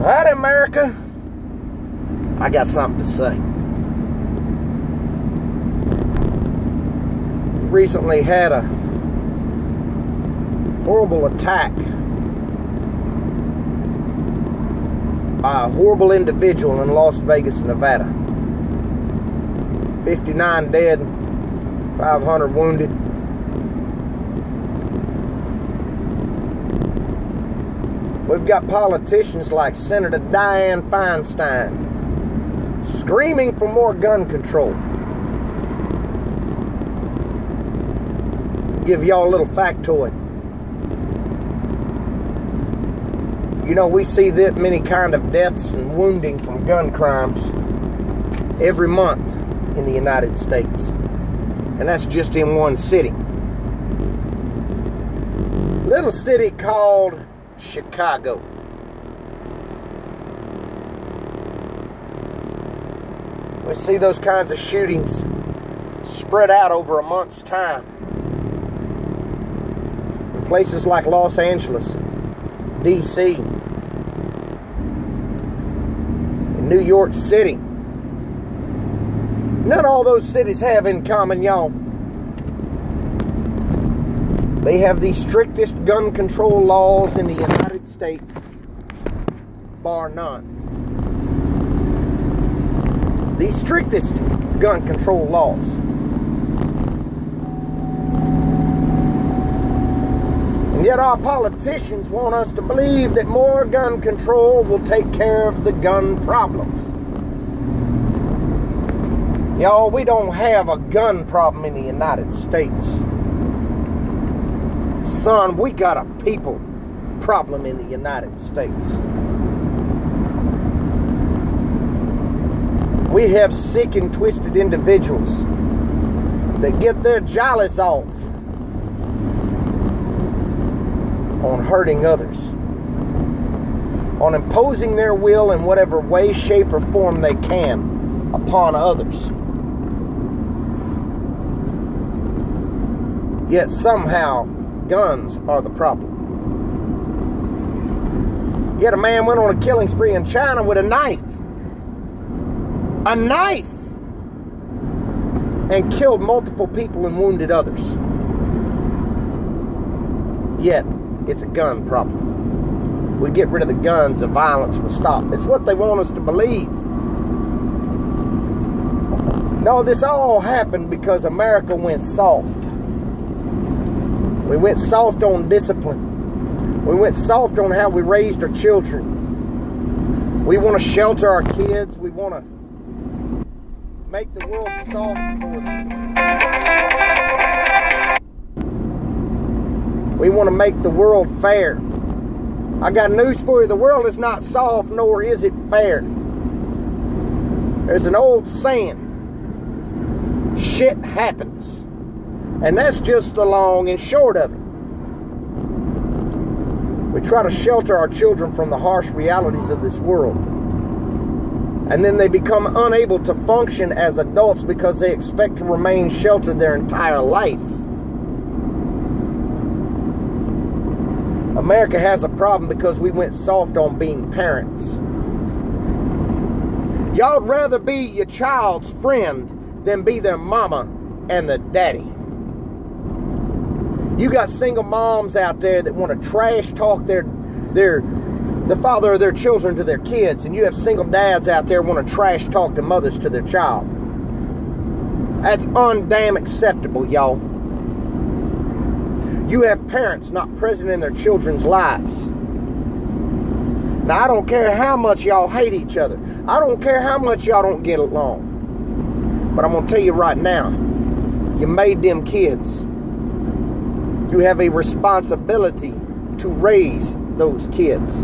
Right, America, I got something to say. Recently had a horrible attack by a horrible individual in Las Vegas, Nevada. 59 dead, 500 wounded. We've got politicians like Senator Dianne Feinstein screaming for more gun control. Give y'all a little factoid. You know, we see that many kind of deaths and wounding from gun crimes every month in the United States. And that's just in one city. Little city called Chicago. We see those kinds of shootings spread out over a month's time. In places like Los Angeles, D.C., in New York City. None of all those cities have in common, y'all. They have the strictest gun control laws in the United States, bar none. The strictest gun control laws. And yet our politicians want us to believe that more gun control will take care of the gun problems. Y'all, we don't have a gun problem in the United States. Son, we got a people problem in the United States. We have sick and twisted individuals that get their jollies off on hurting others, on imposing their will in whatever way, shape, or form they can upon others. Yet somehow guns are the problem. Yet a man went on a killing spree in China with a knife. A knife! And killed multiple people and wounded others. Yet, it's a gun problem. If we get rid of the guns, the violence will stop. It's what they want us to believe. No, this all happened because America went soft. We went soft on discipline. We went soft on how we raised our children. We want to shelter our kids. We want to make the world soft for them. We want to make the world fair. I got news for you. The world is not soft, nor is it fair. There's an old saying, shit happens. And that's just the long and short of it. We try to shelter our children from the harsh realities of this world. And then they become unable to function as adults because they expect to remain sheltered their entire life. America has a problem because we went soft on being parents. Y'all'd rather be your child's friend than be their mama and their daddy. You got single moms out there that want to trash talk the father of their children to their kids, and you have single dads out there want to trash talk the mothers to their child. That's undamn acceptable, y'all. You have parents not present in their children's lives. Now, I don't care how much y'all hate each other. I don't care how much y'all don't get along. But I'm going to tell you right now, you made them kids. You have a responsibility to raise those kids.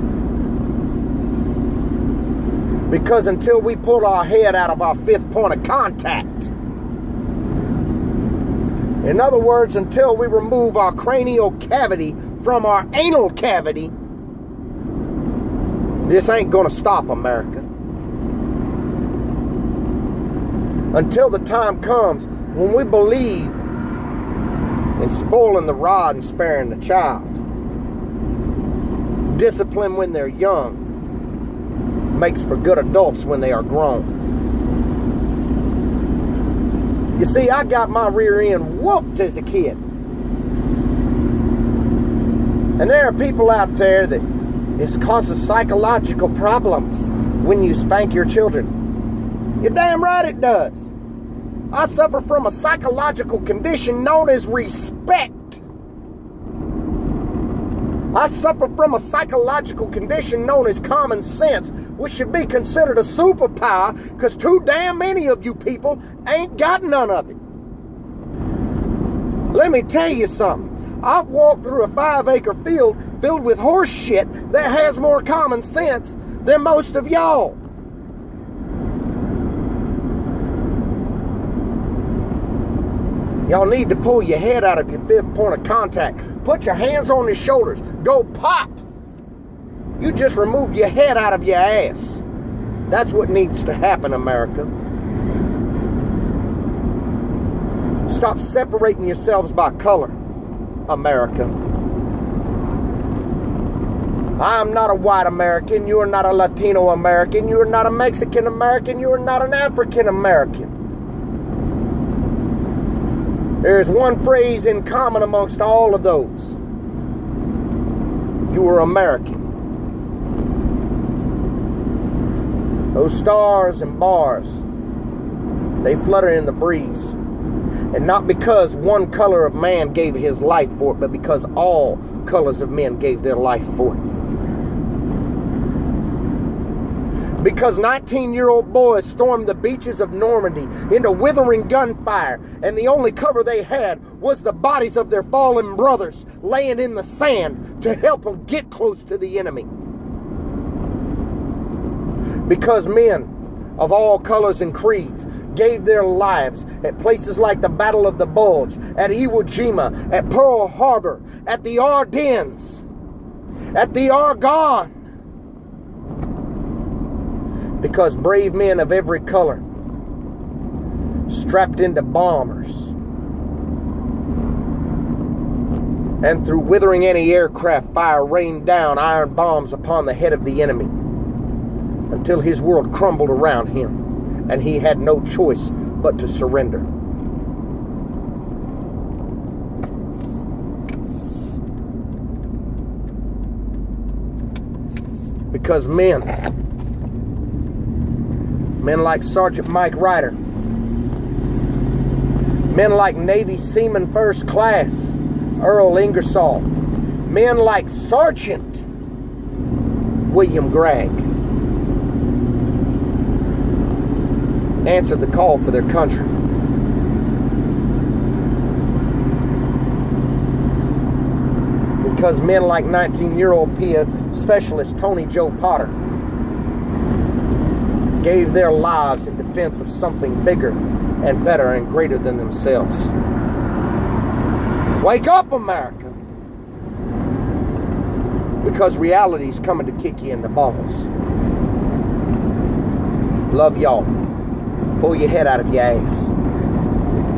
Because until we pull our head out of our fifth point of contact, in other words, until we remove our cranial cavity from our anal cavity, this ain't gonna stop, America. Until the time comes when we believe in spoiling the rod and sparing the child. Discipline when they're young. makes for good adults when they are grown. You see, I got my rear end whooped as a kid. And there are people out there that it causes psychological problems when you spank your children. You're damn right it does. I suffer from a psychological condition known as respect. I suffer from a psychological condition known as common sense, which should be considered a superpower because too damn many of you people ain't got none of it. Let me tell you something. I've walked through a 5-acre field filled with horse shit that has more common sense than most of y'all. Y'all need to pull your head out of your fifth point of contact. Put your hands on your shoulders. Go pop. You just removed your head out of your ass. That's what needs to happen, America. Stop separating yourselves by color, America. I'm not a white American. You are not a Latino American. You are not a Mexican American. You are not an African American. There is one phrase in common amongst all of those. You are American. Those stars and bars, they flutter in the breeze. And not because one color of man gave his life for it, but because all colors of men gave their life for it. Because 19-year-old boys stormed the beaches of Normandy into withering gunfire, and the only cover they had was the bodies of their fallen brothers laying in the sand to help them get close to the enemy. Because men of all colors and creeds gave their lives at places like the Battle of the Bulge, at Iwo Jima, at Pearl Harbor, at the Ardennes, at the Argonne. Because brave men of every color strapped into bombers and through withering anti-aircraft fire rained down iron bombs upon the head of the enemy until his world crumbled around him and he had no choice but to surrender. Because men like Sergeant Mike Ryder, men like Navy Seaman First Class Earl Ingersoll, men like Sergeant William Gregg answered the call for their country. Because men like 19-year-old PA Specialist Tony Joe Potter gave their lives in defense of something bigger and better and greater than themselves. Wake up, America! Because reality's coming to kick you in the balls. Love y'all. Pull your head out of your ass.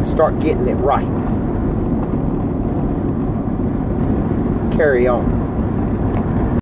Start getting it right. Carry on.